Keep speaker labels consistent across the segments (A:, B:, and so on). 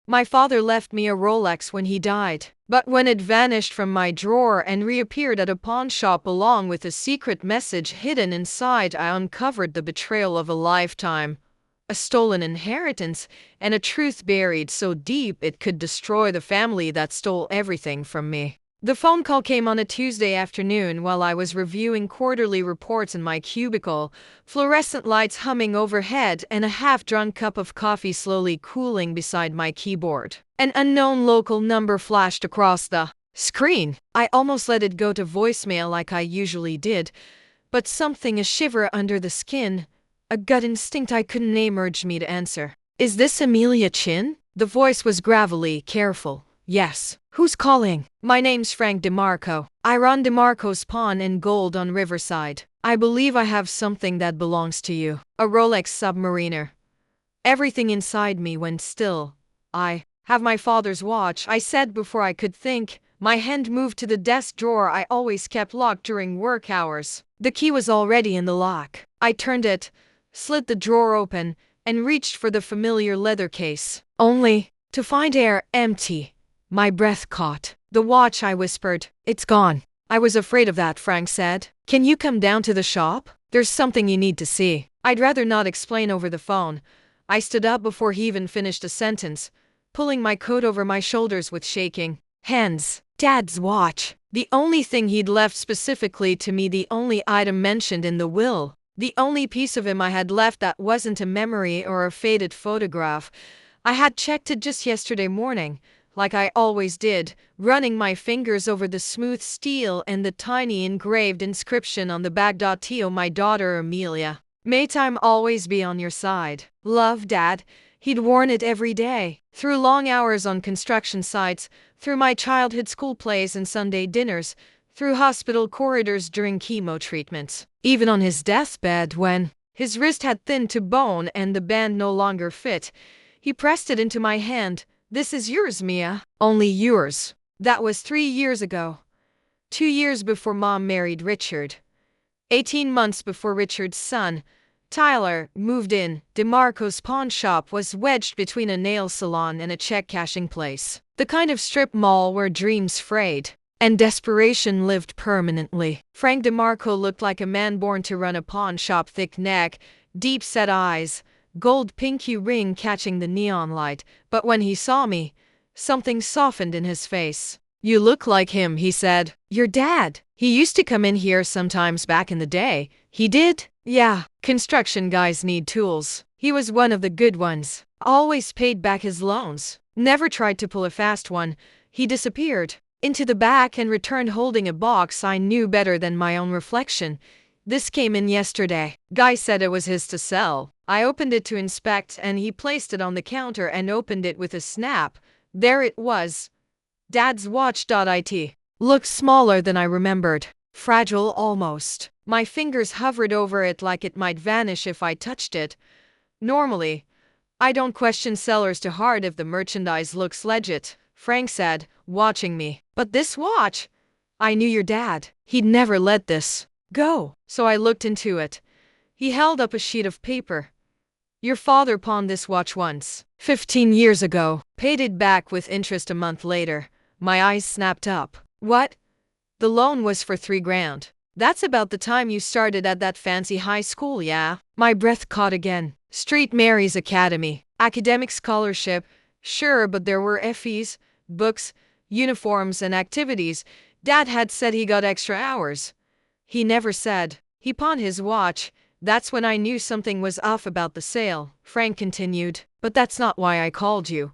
A: My father left me a Rolex when he died, but when it vanished from my drawer and reappeared at a pawn shop along with a secret message hidden inside, I uncovered the betrayal of a lifetime. A stolen inheritance, and a truth buried so deep it could destroy the family that stole everything from me. The phone call came on a Tuesday afternoon while I was reviewing quarterly reports in my cubicle, fluorescent lights humming overhead and a half-drunk cup of coffee slowly cooling beside my keyboard. An unknown local number flashed across the screen. I almost let it go to voicemail like I usually did, but something, a shiver under the skin, a gut instinct I couldn't name, urged me to answer. "Is this Amelia Chen?" The voice was gravelly, careful. "Yes. Who's calling?" "My name's Frank DeMarco. I run DeMarco's Pawn and Gold on Riverside. I believe I have something that belongs to you. A Rolex Submariner." Everything inside me went still. "I have my father's watch," I said before I could think. My hand moved to the desk drawer I always kept locked during work hours. The key was already in the lock. I turned it, slid the drawer open, and reached for the familiar leather case. Only to find air empty. My breath caught. "The watch," I whispered. "It's gone." "I was afraid of that," Frank said. "Can you come down to the shop? There's something you need to see." I'd rather not explain over the phone. I stood up before he even finished a sentence, pulling my coat over my shoulders with shaking hands. Dad's watch. The only thing he'd left specifically to me, the only item mentioned in the will. The only piece of him I had left that wasn't a memory or a faded photograph. I had checked it just yesterday morning, like I always did, running my fingers over the smooth steel and the tiny engraved inscription on the back. "To my daughter Amelia. May time always be on your side. Love, Dad." He'd worn it every day, through long hours on construction sites, through my childhood school plays and Sunday dinners, through hospital corridors during chemo treatments. Even on his deathbed, when his wrist had thinned to bone and the band no longer fit, he pressed it into my hand. "This is yours, Mia. Only yours." That was 3 years ago. 2 years before Mom married Richard. 18 months before Richard's son, Tyler, moved in. DeMarco's pawn shop was wedged between a nail salon and a check-cashing place. The kind of strip mall where dreams frayed and desperation lived permanently. Frank DeMarco looked like a man born to run a pawn shop. Thick neck, deep-set eyes, gold pinky ring catching the neon light. But when he saw me, something softened in his face. "You look like him," he said. "Your dad. He used to come in here sometimes back in the day." "He did?" "Yeah. Construction guys need tools. He was one of the good ones. Always paid back his loans. Never tried to pull a fast one." He disappeared into the back and returned holding a box I knew better than my own reflection. "This came in yesterday. Guy said it was his to sell." I opened it to inspect and he placed it on the counter and opened it with a snap. There it was. Dad's watch. It looked smaller than I remembered. Fragile almost. My fingers hovered over it like it might vanish if I touched it. Normally, I don't question sellers too hard if the merchandise looks legit, Frank said, watching me. But this watch? I knew your dad. He'd never let this go. So I looked into it. He held up a sheet of paper. "Your father pawned this watch once. 15 years ago. Paid it back with interest a month later." My eyes snapped up. "What?" "The loan was for $3,000. That's about the time you started at that fancy high school, yeah?" My breath caught again. St. Mary's Academy. Academic scholarship. Sure, but there were fees, books, uniforms, and activities. Dad had said he got extra hours. He never said. He pawned his watch. That's when I knew something was off about the sale, Frank continued. "But that's not why I called you."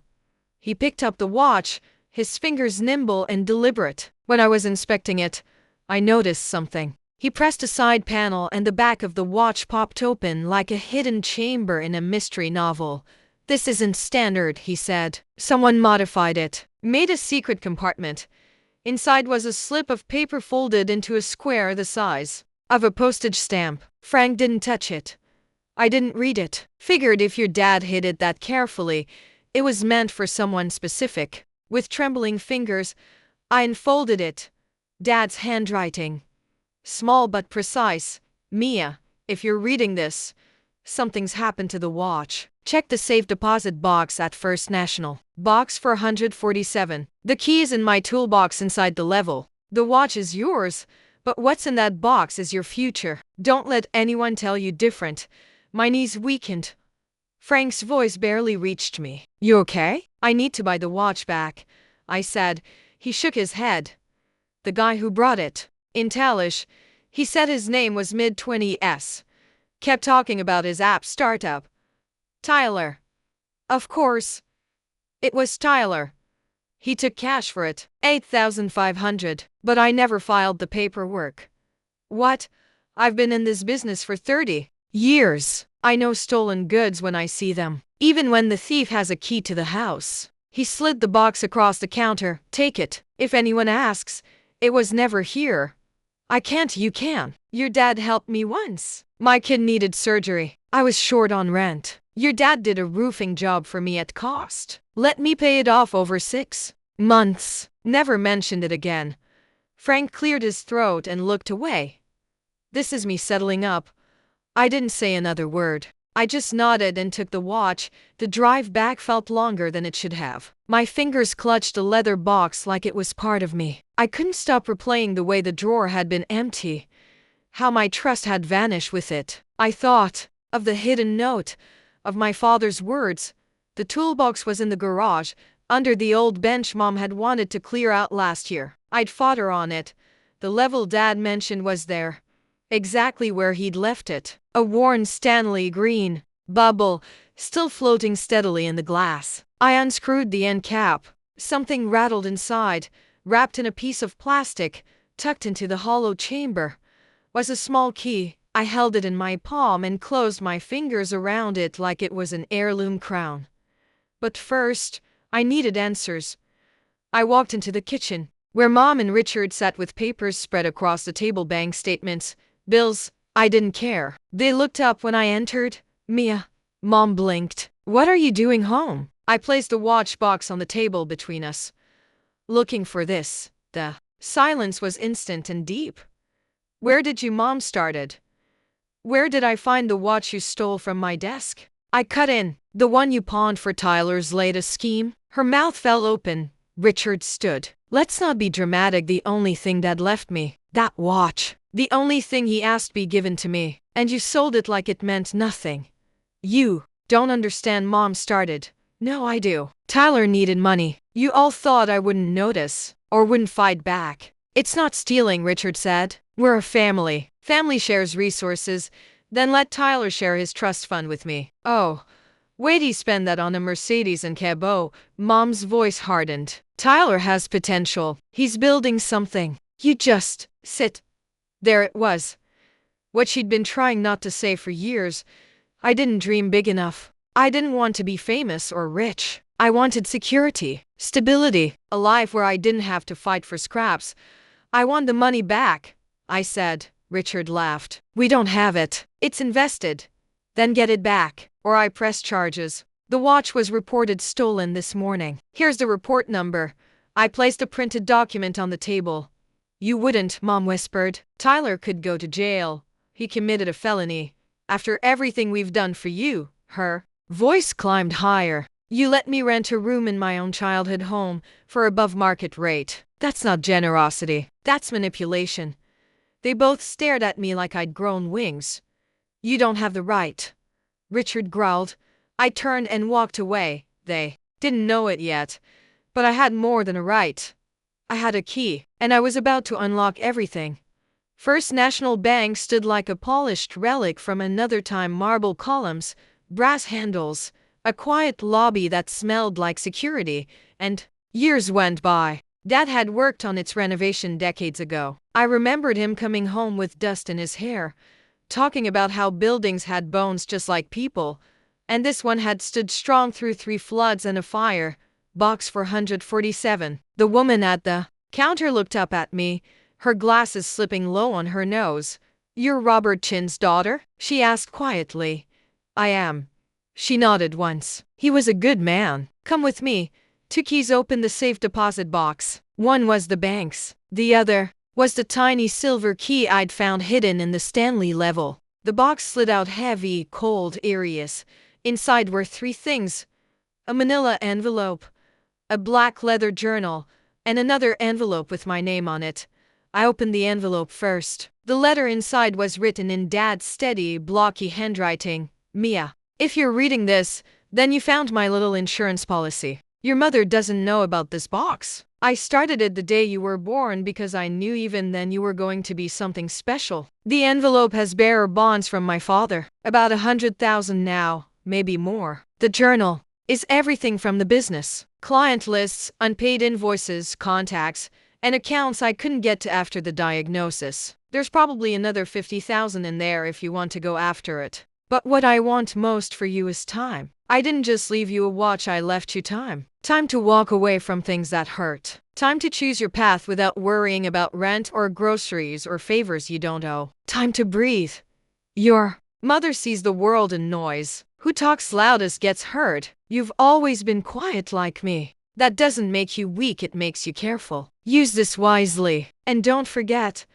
A: He picked up the watch, his fingers nimble and deliberate. "When I was inspecting it, I noticed something." He pressed a side panel and the back of the watch popped open like a hidden chamber in a mystery novel. "This isn't standard," he said. "Someone modified it. Made a secret compartment. Inside was a slip of paper folded into a square the size of a postage stamp." Frank didn't touch it. I didn't read it. Figured if your dad hid it that carefully, it was meant for someone specific. With trembling fingers, I unfolded it. Dad's handwriting. Small but precise. "Mia, if you're reading this, something's happened to the watch. Check the safe deposit box at First National. Box 447. The key is in my toolbox inside the level. The watch is yours, but what's in that box is your future. Don't let anyone tell you different. My knees weakened. Frank's voice barely reached me. You okay? I need to buy the watch back, I said. He shook his head. The guy who brought it, in Talish, he said his name was mid-20s. Kept talking about his app startup. Tyler. Of course. It was Tyler. He took cash for it, $8,500, but I never filed the paperwork. What? I've been in this business for 30 years. I know stolen goods when I see them, even when the thief has a key to the house. He slid the box across the counter. Take it. If anyone asks, it was never here. I can't, you can. Your dad helped me once. My kid needed surgery. I was short on rent. Your dad did a roofing job for me at cost. Let me pay it off over 6 months. Never mentioned it again. Frank cleared his throat and looked away. This is me settling up. I didn't say another word. I just nodded and took the watch. The drive back felt longer than it should have. My fingers clutched the leather box like it was part of me. I couldn't stop replaying the way the drawer had been empty. How my trust had vanished with it. I thought of the hidden note, of my father's words. The toolbox was in the garage, under the old bench Mom had wanted to clear out last year. I'd fought her on it. The level Dad mentioned was there. Exactly where he'd left it. A worn Stanley green bubble, still floating steadily in the glass. I unscrewed the end cap. Something rattled inside, wrapped in a piece of plastic, tucked into the hollow chamber. Was a small key. I held it in my palm and closed my fingers around it like it was an heirloom crown. But first, I needed answers. I walked into the kitchen, where Mom and Richard sat with papers spread across the table, bank statements, bills. I didn't care. They looked up when I entered. Mia. Mom blinked. What are you doing home? I placed the watch box on the table between us. Looking for this. The silence was instant and deep. Where did you? Mom started. Where did I find the watch you stole from my desk? I cut in. The one you pawned for Tyler's latest scheme? Her mouth fell open. Richard stood. Let's not be dramatic. The only thing Dad left me. That watch. The only thing he asked be given to me. And you sold it like it meant nothing. You don't understand. Mom started. No, I do. Tyler needed money. You all thought I wouldn't notice, or wouldn't fight back. It's not stealing, Richard said. We're a family. Family shares resources, then let Tyler share his trust fund with me. Oh, wait, he spent that on a Mercedes and Cabot. Mom's voice hardened. Tyler has potential. He's building something. You just sit. There it was. What she'd been trying not to say for years. I didn't dream big enough. I didn't want to be famous or rich. I wanted security, stability, a life where I didn't have to fight for scraps. I want the money back, I said. Richard laughed. We don't have it. It's invested. Then get it back, or I press charges. The watch was reported stolen this morning. Here's the report number. I placed a printed document on the table. You wouldn't, Mom whispered. Tyler could go to jail. He committed a felony. After everything we've done for you, her voice climbed higher. You let me rent a room in my own childhood home for above market rate. That's not generosity. That's manipulation. They both stared at me like I'd grown wings. You don't have the right, Richard growled. I turned and walked away. They didn't know it yet, but I had more than a right. I had a key, and I was about to unlock everything. First National Bank stood like a polished relic from another time. Marble columns, brass handles, a quiet lobby that smelled like security, and years went by. Dad had worked on its renovation decades ago. I remembered him coming home with dust in his hair, talking about how buildings had bones just like people, and this one had stood strong through 3 floods and a fire. Box 447. The woman at the counter looked up at me, her glasses slipping low on her nose. You're Robert Chen's daughter? She asked quietly. I am. She nodded once. He was a good man. Come with me. 2 keys opened the safe deposit box. One was the bank's. The other was the tiny silver key I'd found hidden in the Stanley level. The box slid out heavy, cold, Inside were three things: a manila envelope, a black leather journal, and another envelope with my name on it. I opened the envelope first. The letter inside was written in Dad's steady, blocky handwriting. Mia, if you're reading this, then you found my little insurance policy. Your mother doesn't know about this box. I started it the day you were born because I knew even then you were going to be something special. The envelope has bearer bonds from my father. About 100,000 now, maybe more. The journal is everything from the business. Client lists, unpaid invoices, contacts, and accounts I couldn't get to after the diagnosis. There's probably another 50,000 in there if you want to go after it. But what I want most for you is time. I didn't just leave you a watch, I left you time. Time to walk away from things that hurt. Time to choose your path without worrying about rent or groceries or favors you don't owe. Time to breathe. Your mother sees the world in noise. Who talks loudest gets heard. You've always been quiet like me. That doesn't make you weak, it makes you careful. Use this wisely. And don't forget,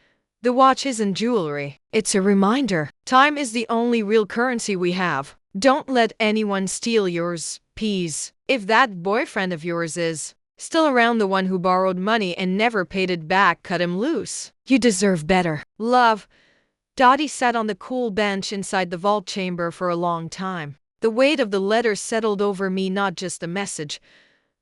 A: the watch isn't jewelry. It's a reminder. Time is the only real currency we have. Don't let anyone steal yours, please. If that boyfriend of yours is still around, the one who borrowed money and never paid it back, cut him loose. You deserve better. Love. Dottie sat on the cool bench inside the vault chamber for a long time. The weight of the letter settled over me, not just the message,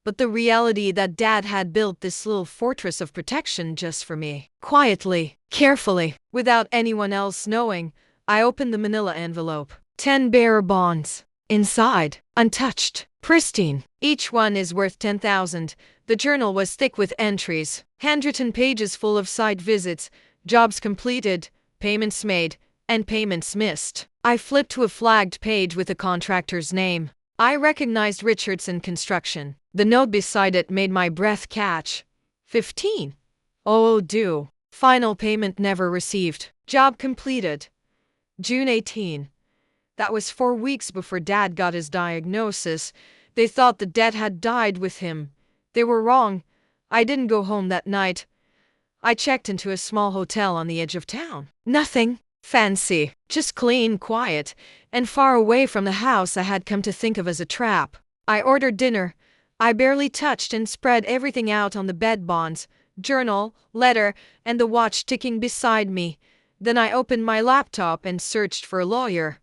A: but the reality that Dad had built this little fortress of protection just for me. Quietly, carefully, without anyone else knowing, I opened the manila envelope. 10 bearer bonds. Inside, untouched, pristine. Each one is worth 10,000. The journal was thick with entries, handwritten pages full of site visits, jobs completed, payments made, and payments missed. I flipped to a flagged page with a contractor's name. I recognized Richardson Construction. The note beside it made my breath catch. 15. Oh, due. Final payment never received. Job completed. June 18. That was 4 weeks before Dad got his diagnosis. They thought the debt had died with him. They were wrong. I didn't go home that night. I checked into a small hotel on the edge of town. Nothing fancy, just clean, quiet, and far away from the house I had come to think of as a trap. I ordered dinner. I barely touched and spread everything out on the bed: bonds, journal, letter, and the watch ticking beside me. Then I opened my laptop and searched for a lawyer.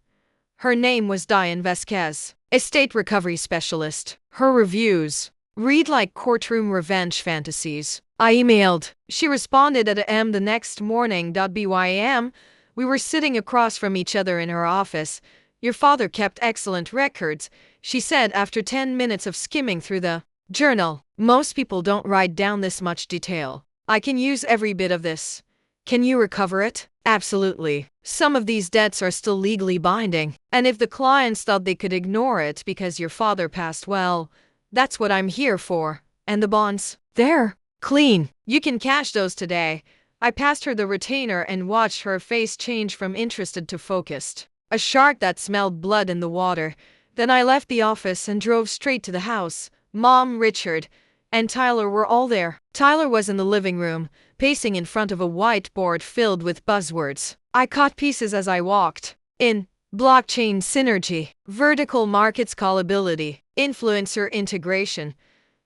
A: Her name was Diane Vasquez, estate recovery specialist. Her reviews read like courtroom revenge fantasies. I emailed. She responded at AM the next morning. BYM, we were sitting across from each other in her office. Your father kept excellent records, she said after 10 minutes of skimming through the journal. Most people don't write down this much detail. I can use every bit of this. Can you recover it? Absolutely. Some of these debts are still legally binding. And if the clients thought they could ignore it because your father passed, well, that's what I'm here for. And the bonds? They're clean. You can cash those today. I passed her the retainer and watched her face change from interested to focused. A shark that smelled blood in the water. Then I left the office and drove straight to the house. Mom, Richard, and Tyler were all there. Tyler was in the living room, pacing in front of a whiteboard filled with buzzwords. I caught pieces as I walked in. Blockchain synergy, vertical market scalability, influencer integration.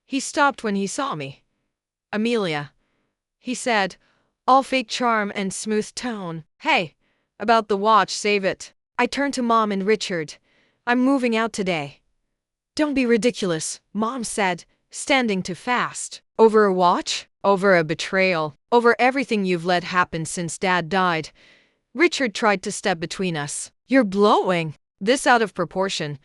A: He stopped when he saw me. Amelia, he said, all fake charm and smooth tone. Hey, about the watch, save it. I turned to Mom and Richard. I'm moving out today. Don't be ridiculous, Mom said, standing too fast. Over a watch? Over a betrayal. Over everything you've let happen since Dad died. Richard tried to step between us. You're blowing this out of proportion.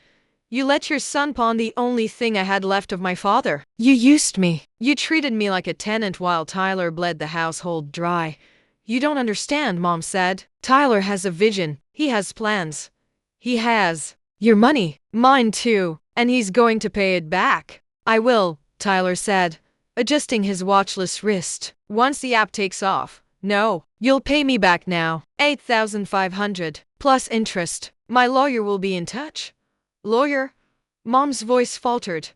A: You let your son pawn the only thing I had left of my father. You used me. You treated me like a tenant while Tyler bled the household dry. You don't understand, Mom said. Tyler has a vision. He has plans. He has your money. Mine too. And he's going to pay it back. I will, Tyler said, adjusting his watchless wrist. Once the app takes off. No, you'll pay me back now. 8,500 plus interest. My lawyer will be in touch. Lawyer? Mom's voice faltered.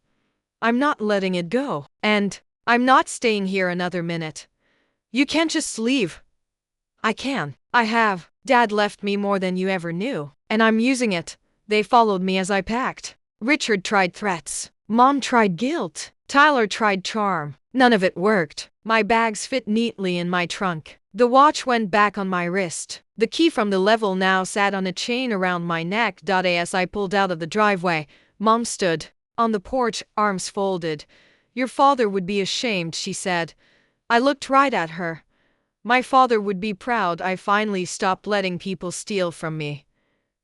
A: I'm not letting it go. And I'm not staying here another minute. You can't just leave. I can. I have. Dad left me more than you ever knew. And I'm using it. They followed me as I packed. Richard tried threats. Mom tried guilt. Tyler tried charm. None of it worked. My bags fit neatly in my trunk. The watch went back on my wrist. The key from the level now sat on a chain around my neck. As I pulled out of the driveway, Mom stood on the porch, arms folded. "Your father would be ashamed," she said. I looked right at her. My father would be proud. I finally stopped letting people steal from me.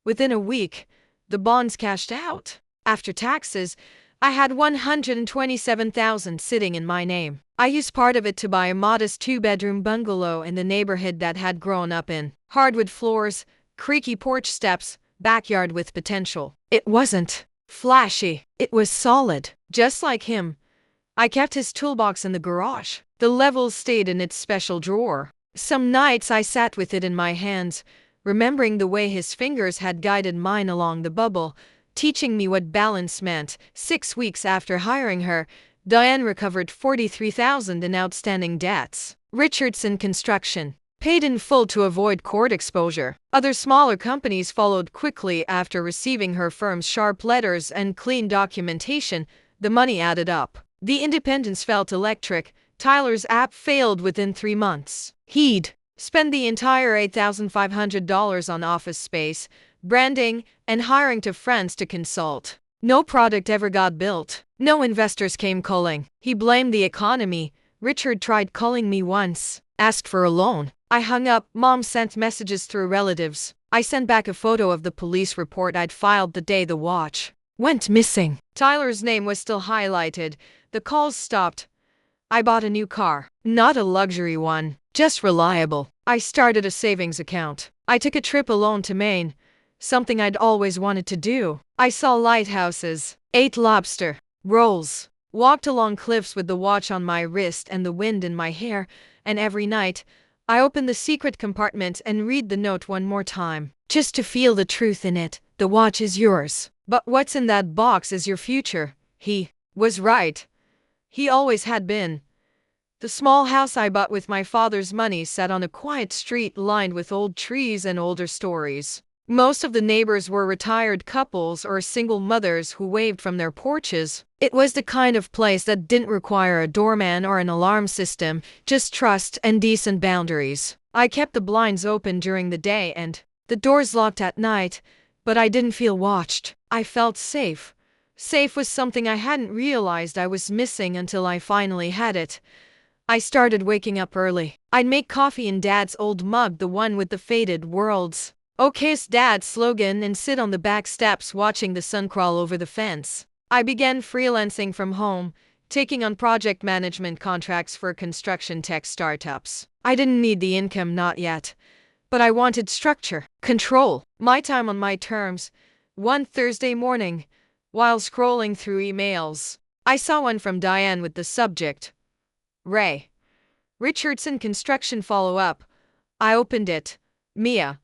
A: Within a week, the bonds cashed out. After taxes, I had $127,000 sitting in my name. I used part of it to buy a modest 2-bedroom bungalow in the neighborhood that had grown up in. Hardwood floors, creaky porch steps, backyard with potential. It wasn't flashy. It was solid. Just like him, I kept his toolbox in the garage. The level stayed in its special drawer. Some nights I sat with it in my hands, remembering the way his fingers had guided mine along the bubble, teaching me what balance meant. 6 weeks after hiring her, Diane recovered $43,000 in outstanding debts. Richardson Construction paid in full to avoid court exposure. Other smaller companies followed quickly after receiving her firm's sharp letters and clean documentation. The money added up. The independence felt electric. Tyler's app failed within 3 months. He'd spent the entire $8,500 on office space, branding, and hiring two friends to consult. No product ever got built. No investors came calling. He blamed the economy. Richard tried calling me once, asked for a loan. I hung up. Mom sent messages through relatives. I sent back a photo of the police report I'd filed the day the watch went missing. Tyler's name was still highlighted. The calls stopped. I bought a new car. Not a luxury one, just reliable. I started a savings account. I took a trip alone to Maine, something I'd always wanted to do. I saw lighthouses, ate lobster rolls, walked along cliffs with the watch on my wrist and the wind in my hair, and every night, I opened the secret compartment and read the note one more time, just to feel the truth in it. The watch is yours, but what's in that box is your future. He was right. He always had been. The small house I bought with my father's money sat on a quiet street lined with old trees and older stories. Most of the neighbors were retired couples or single mothers who waved from their porches. It was the kind of place that didn't require a doorman or an alarm system, just trust and decent boundaries. I kept the blinds open during the day and the doors locked at night, but I didn't feel watched. I felt safe. Safe was something I hadn't realized I was missing until I finally had it. I started waking up early. I'd make coffee in Dad's old mug, the one with the faded "World's Okay's Dad's" slogan, and sit on the back steps watching the sun crawl over the fence. I began freelancing from home, taking on project management contracts for construction tech startups. I didn't need the income, not yet, but I wanted structure, control, my time on my terms. One Thursday morning, while scrolling through emails, I saw one from Diane with the subject, Ray Richardson Construction Follow-Up. I opened it. Mia.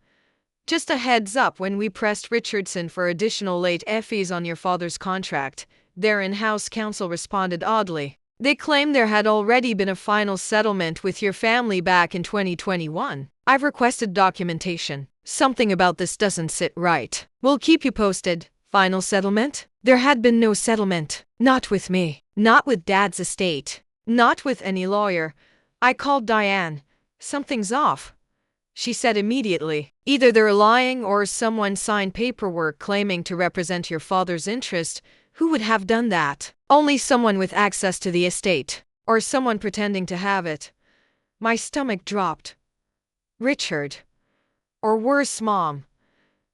A: Just a heads up, when we pressed Richardson for additional late fees on your father's contract, their in-house counsel responded oddly. They claimed there had already been a final settlement with your family back in 2021. I've requested documentation. Something about this doesn't sit right. We'll keep you posted. Final settlement? There had been no settlement. Not with me. Not with Dad's estate. Not with any lawyer. I called Diane. Something's off, she said immediately. Either they're lying or someone signed paperwork claiming to represent your father's interest. Who would have done that? Only someone with access to the estate. Or someone pretending to have it. My stomach dropped. Richard. Or worse, Mom.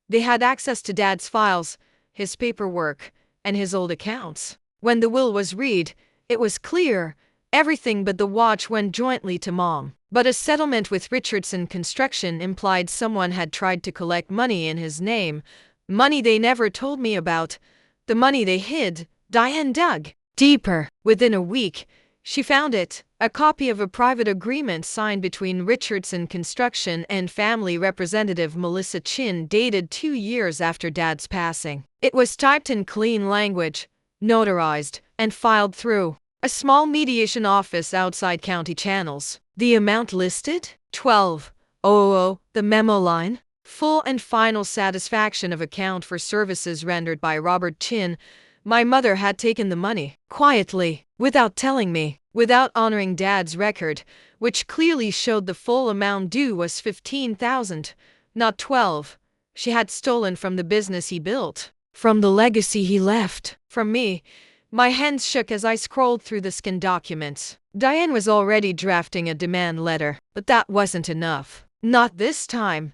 A: They had access to Dad's files, his paperwork, and his old accounts. When the will was read, it was clear. Everything but the watch went jointly to Mom. But a settlement with Richardson Construction implied someone had tried to collect money in his name. Money they never told me about. The money they hid. Diane dug deeper. Within a week, she found it. A copy of a private agreement signed between Richardson Construction and family representative Amelia Chen, dated 2 years after Dad's passing. It was typed in clean language, notarized, and filed through a small mediation office outside county channels. The amount listed? $12,000. The memo line? Full and final satisfaction of account for services rendered by Robert Chin. My mother had taken the money, quietly, without telling me, without honoring Dad's record, which clearly showed the full amount due was 15,000, not 12. She had stolen from the business he built, from the legacy he left, from me. My hands shook as I scrolled through the scanned documents. Diane was already drafting a demand letter, but that wasn't enough. Not this time.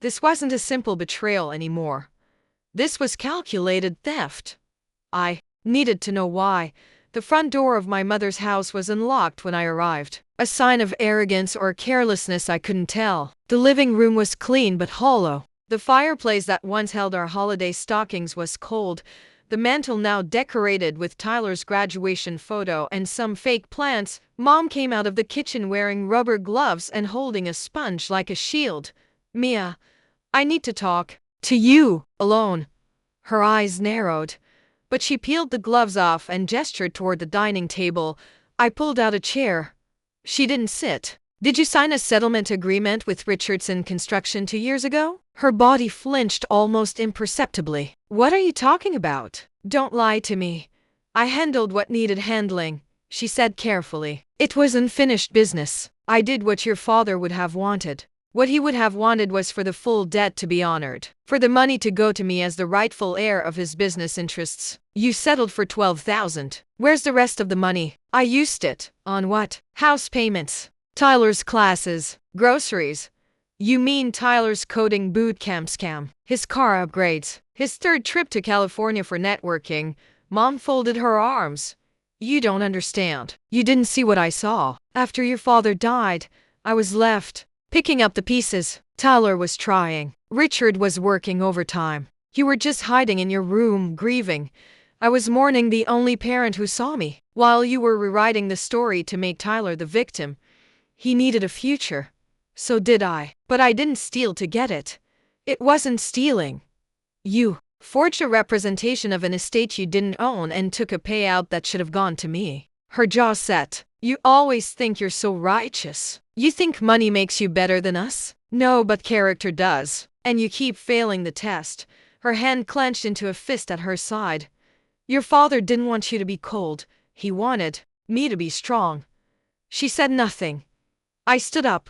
A: This wasn't a simple betrayal anymore. This was calculated theft. I needed to know why. The front door of my mother's house was unlocked when I arrived. A sign of arrogance or carelessness, I couldn't tell. The living room was clean but hollow. The fireplace that once held our holiday stockings was cold. The mantel now decorated with Tyler's graduation photo and some fake plants. Mom came out of the kitchen wearing rubber gloves and holding a sponge like a shield. Mia, I need to talk to you alone. Her eyes narrowed, but she peeled the gloves off and gestured toward the dining table. I pulled out a chair. She didn't sit. Did you sign a settlement agreement with Richardson Construction 2 years ago? Her body flinched almost imperceptibly. What are you talking about? Don't lie to me. I handled what needed handling, she said carefully. It was unfinished business. I did what your father would have wanted. What he would have wanted was for the full debt to be honored, for the money to go to me as the rightful heir of his business interests. You settled for 12,000. Where's the rest of the money? I used it. On what? House payments, Tyler's classes, groceries. You mean Tyler's coding boot camp scam, his car upgrades, his third trip to California for networking. Mom folded her arms. You don't understand. You didn't see what I saw. After your father died, I was left picking up the pieces. Tyler was trying. Richard was working overtime. You were just hiding in your room, grieving. I was mourning the only parent who saw me. While you were rewriting the story to make Tyler the victim. He needed a future. So did I. But I didn't steal to get it. It wasn't stealing. You forged a representation of an estate you didn't own and took a payout that should have gone to me. Her jaw set. You always think you're so righteous. You think money makes you better than us? No, but character does. And you keep failing the test. Her hand clenched into a fist at her side. Your father didn't want you to be cold. He wanted me to be strong. She said nothing. I stood up.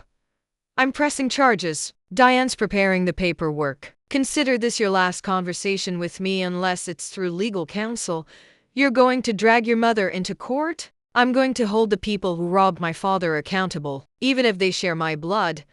A: I'm pressing charges. Diane's preparing the paperwork. Consider this your last conversation with me unless it's through legal counsel. You're going to drag your mother into court? I'm going to hold the people who robbed my father accountable, even if they share my blood.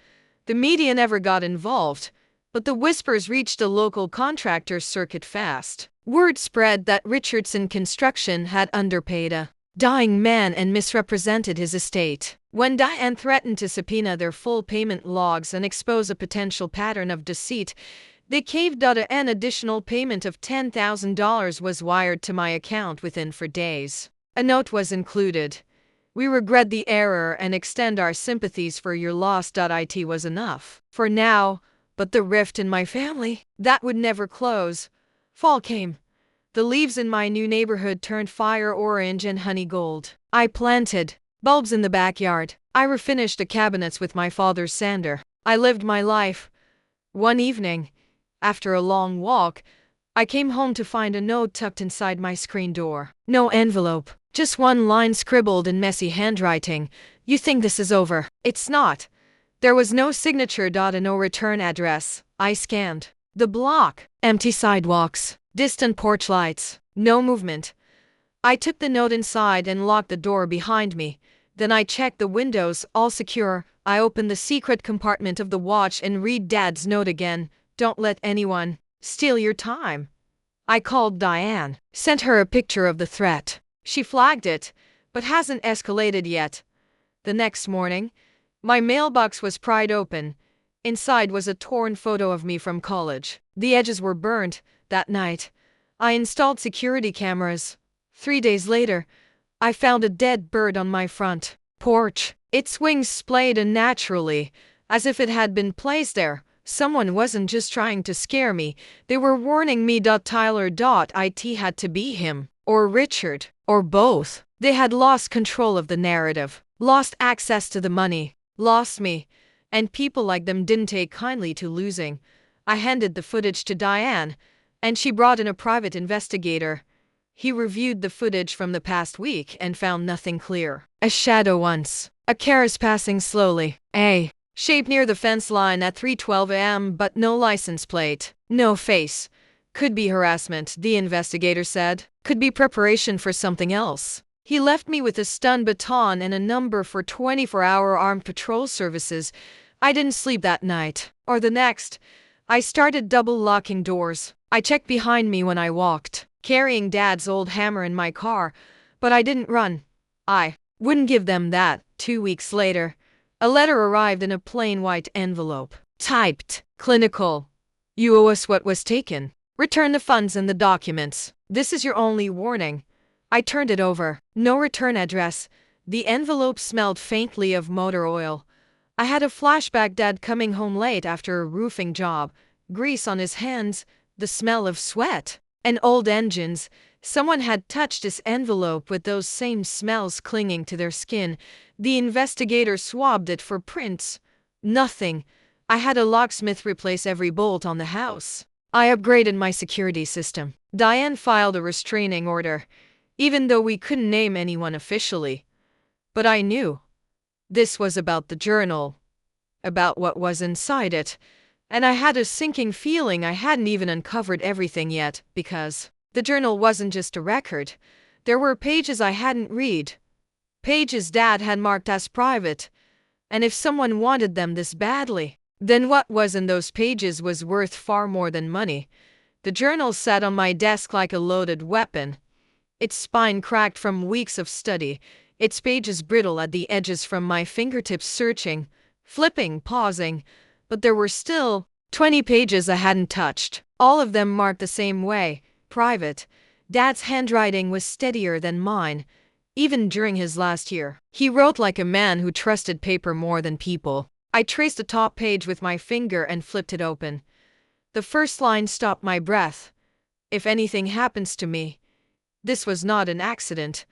A: The media never got involved, but the whispers reached the local contractors circuit fast. Word spread that Richardson Construction had underpaid a dying man and misrepresented his estate. When Diane threatened to subpoena their full payment logs and expose a potential pattern of deceit, they caved. An additional payment of $10,000 was wired to my account within 4 days. A note was included. We regret the error and extend our sympathies for your loss. It was enough for now, but the rift in my family, that would never close. Fall came. The leaves in my new neighborhood turned fire orange and honey gold. I planted bulbs in the backyard. I refinished the cabinets with my father's sander. I lived my life. One evening, after a long walk, I came home to find a note tucked inside my screen door. No envelope, just one line scribbled in messy handwriting. You think this is over? It's not. There was no signature. And no return address. I scanned the block. Empty sidewalks, distant porch lights, no movement. I took the note inside and locked the door behind me. Then I checked the windows, all secure. I opened the secret compartment of the watch and read Dad's note again. Don't let anyone steal your time. I called Diane, sent her a picture of the threat. She flagged it, but hasn't escalated yet. The next morning, my mailbox was pried open. Inside was a torn photo of me from college. The edges were burnt. That night, I installed security cameras. 3 days later, I found a dead bird on my front porch. Its wings splayed unnaturally, as if it had been placed there. Someone wasn't just trying to scare me, they were warning me. Tyler. It had to be him, or Richard, or both. They had lost control of the narrative, lost access to the money, lost me, and people like them didn't take kindly to losing I handed the footage to Diane, and she brought in a private investigator. He reviewed the footage from the past week and found nothing clear. A shadow once. A car is passing slowly. A shape near the fence line at 3:12 a.m., but no license plate. No face. Could be harassment, the investigator said. Could be preparation for something else. He left me with a stun baton and a number for 24-hour armed patrol services. I didn't sleep that night, or the next. I started double-locking doors. I checked behind me when I walked, carrying Dad's old hammer in my car, but I didn't run. I wouldn't give them that. 2 weeks later, a letter arrived in a plain white envelope. Typed, clinical. You owe us what was taken. Return the funds and the documents. This is your only warning. I turned it over. No return address. The envelope smelled faintly of motor oil. I had a flashback, Dad coming home late after a roofing job. Grease on his hands, the smell of sweat, and old engines. Someone had touched his envelope with those same smells clinging to their skin. The investigator swabbed it for prints. Nothing. I had a locksmith replace every bolt on the house. I upgraded my security system. Diane filed a restraining order, even though we couldn't name anyone officially. But I knew. This was about the journal, about what was inside it, and I had a sinking feeling I hadn't even uncovered everything yet, because the journal wasn't just a record. There were pages I hadn't read, pages Dad had marked as private, and if someone wanted them this badly, then what was in those pages was worth far more than money. The journal sat on my desk like a loaded weapon, its spine cracked from weeks of study, its pages brittle at the edges from my fingertips searching, flipping, pausing, but there were still 20 pages I hadn't touched. All of them marked the same way, private. Dad's handwriting was steadier than mine, even during his last year. He wrote like a man who trusted paper more than people. I traced the top page with my finger and flipped it open. The first line stopped my breath. If anything happens to me, this was not an accident.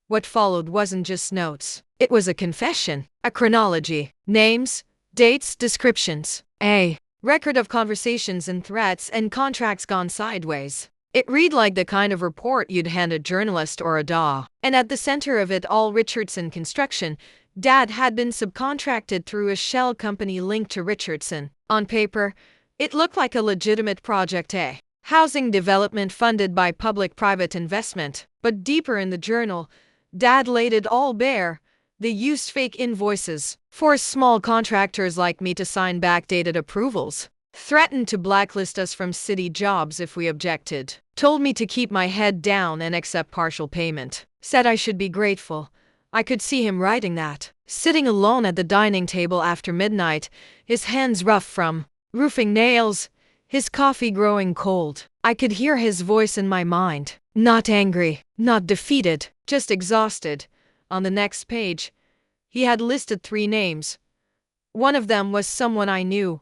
A: What followed wasn't just notes. It was a confession, a chronology, names, dates, descriptions, a record of conversations and threats and contracts gone sideways. It read like the kind of report you'd hand a journalist or a DAW. And at the center of it all, Richardson Construction. Dad had been subcontracted through a shell company linked to Richardson. On paper, it looked like a legitimate project, a housing development funded by public-private investment. But deeper in the journal, Dad laid it all bare. They used fake invoices, forced small contractors like me to sign backdated approvals, threatened to blacklist us from city jobs if we objected, told me to keep my head down and accept partial payment, said I should be grateful. I could see him writing that, sitting alone at the dining table after midnight, his hands rough from roofing nails, his coffee growing cold. I could hear his voice in my mind, not angry, not defeated, just exhausted. On the next page, he had listed 3 names. One of them was someone I knew.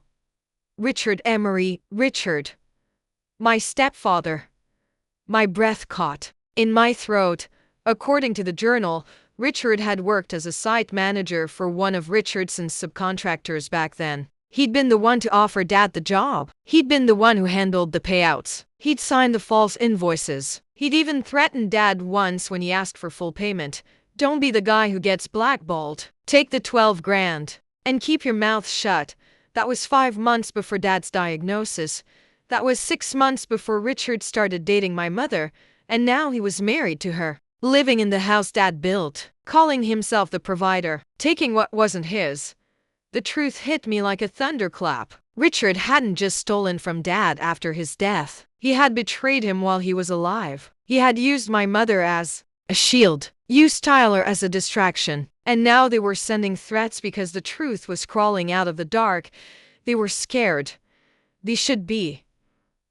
A: Richard Emery, Richard. My stepfather. My breath caught in my throat. According to the journal, Richard had worked as a site manager for one of Richardson's subcontractors back then. He'd been the one to offer Dad the job. He'd been the one who handled the payouts. He'd signed the false invoices. He'd even threatened Dad once when he asked for full payment. Don't be the guy who gets blackballed. Take the 12 grand and keep your mouth shut. That was 5 months before Dad's diagnosis. That was 6 months before Richard started dating my mother, and now he was married to her, living in the house Dad built, calling himself the provider, taking what wasn't his. The truth hit me like a thunderclap. Richard hadn't just stolen from Dad after his death. He had betrayed him while he was alive. He had used my mother as a shield, used Tyler as a distraction, and now they were sending threats because the truth was crawling out of the dark. They were scared. They should be.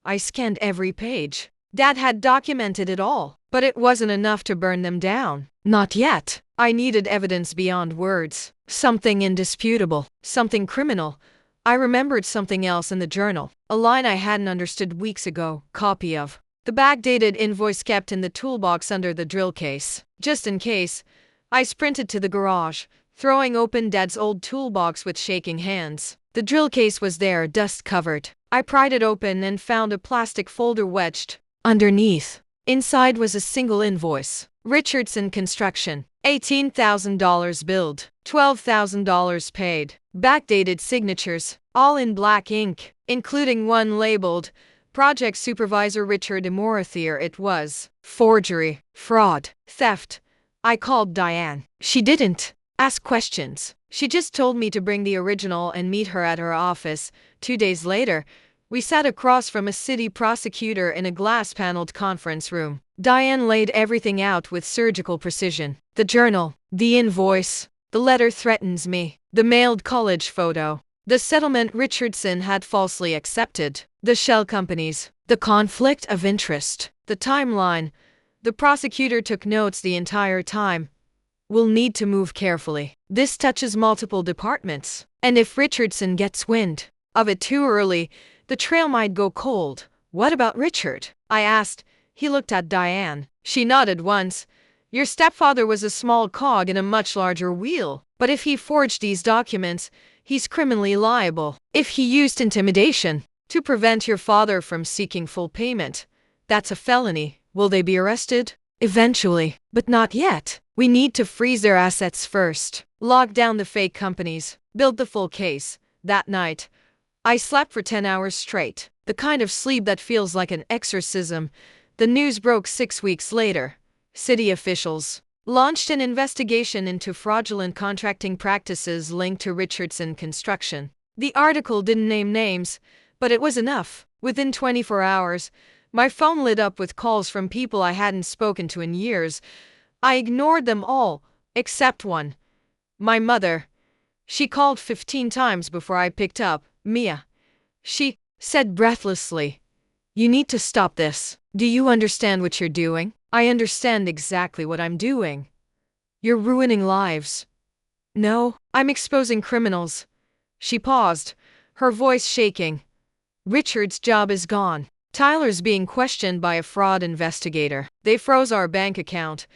A: I scanned every page. Dad had documented it all, but it wasn't enough to burn them down. Not yet. I needed evidence beyond words. Something indisputable. Something criminal. I remembered something else in the journal. A line I hadn't understood weeks ago. Copy of the backdated invoice kept in the toolbox under the drill case. Just in case, I sprinted to the garage, throwing open Dad's old toolbox with shaking hands. The drill case was there, dust-covered. I pried it open and found a plastic folder wedged underneath. Inside was a single invoice. Richardson Construction. $18,000 billed. $12,000 paid. Backdated signatures, all in black ink, including one labeled Project Supervisor Richard Morathier. It was forgery, fraud, theft. I called Diane. She didn't ask questions. She just told me to bring the original and meet her at her office. 2 days later, we sat across from a city prosecutor in a glass-paneled conference room. Diane laid everything out with surgical precision. The journal, the invoice, the letter threatens me, the mailed college photo, the settlement Richardson had falsely accepted, the shell companies, the conflict of interest, the timeline. The prosecutor took notes the entire time. We'll need to move carefully. This touches multiple departments, and if Richardson gets wind of it too early, the trail might go cold. What about Richard? I asked. He looked at Diane. She nodded once. Your stepfather was a small cog in a much larger wheel. But if he forged these documents, he's criminally liable. If he used intimidation to prevent your father from seeking full payment, that's a felony. Will they be arrested? Eventually, but not yet. We need to freeze their assets first. Lock down the fake companies. Build the full case. That night, I slept for 10 hours straight. The kind of sleep that feels like an exorcism. The news broke 6 weeks later. City officials launched an investigation into fraudulent contracting practices linked to Richardson Construction. The article didn't name names, but it was enough. Within 24 hours, my phone lit up with calls from people I hadn't spoken to in years. I ignored them all, except one. My mother. She called 15 times before I picked up. Mia. She said breathlessly, "You need to stop this. Do you understand what you're doing?" I understand exactly what I'm doing. You're ruining lives. No, I'm exposing criminals. She paused, her voice shaking. Richard's job is gone. Tyler's being questioned by a fraud investigator. They froze our bank account.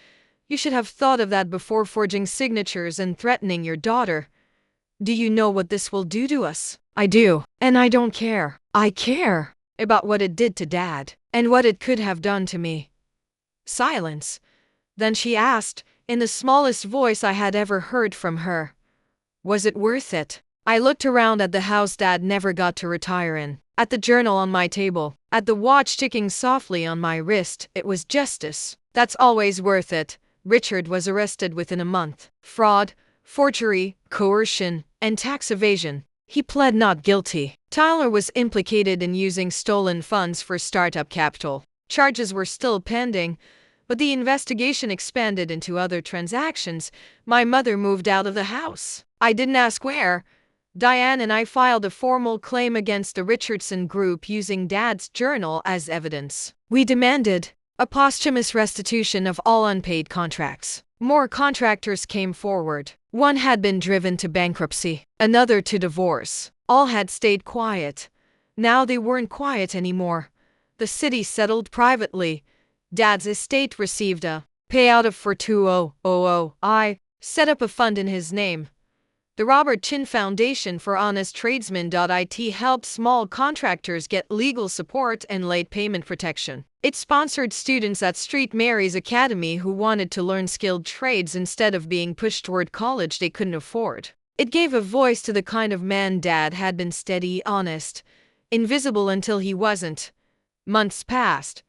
A: You should have thought of that before forging signatures and threatening your daughter. Do you know what this will do to us? I do, and I don't care. I care about what it did to Dad, and what it could have done to me. Silence. Then she asked, in the smallest voice I had ever heard from her, was it worth it? I looked around at the house Dad never got to retire in, at the journal on my table, at the watch ticking softly on my wrist. It was justice. That's always worth it. Richard was arrested within a month. Fraud, forgery, coercion, and tax evasion. He pled not guilty. Tyler was implicated in using stolen funds for startup capital. Charges were still pending, but the investigation expanded into other transactions. My mother moved out of the house. I didn't ask where. Diane and I filed a formal claim against the Richardson Group using Dad's journal as evidence. We demanded a posthumous restitution of all unpaid contracts. More contractors came forward. One had been driven to bankruptcy, another to divorce. All had stayed quiet. Now they weren't quiet anymore. The city settled privately. Dad's estate received a payout of $4,200. I set up a fund in his name. The Robert Chin Foundation for Honest Tradesmen. It helped small contractors get legal support and late payment protection. It sponsored students at St. Mary's Academy who wanted to learn skilled trades instead of being pushed toward college they couldn't afford. It gave a voice to the kind of man Dad had been: steady, honest, invisible until he wasn't. Months passed.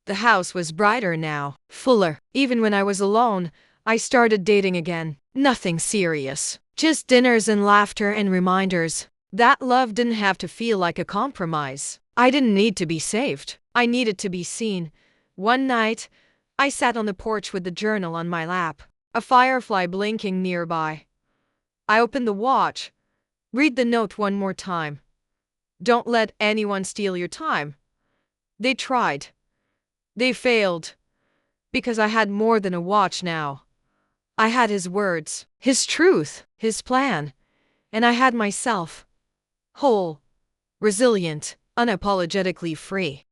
A: The house was brighter now, fuller. Even when I was alone, I started dating again. Nothing serious. Just dinners and laughter and reminders. That love didn't have to feel like a compromise. I didn't need to be saved. I needed to be seen. One night, I sat on the porch with the journal on my lap, a firefly blinking nearby. I opened the watch. Read the note one more time. Don't let anyone steal your time. They tried. They failed. Because I had more than a watch now. I had his words, his truth, his plan. And I had myself. Whole, resilient, unapologetically free.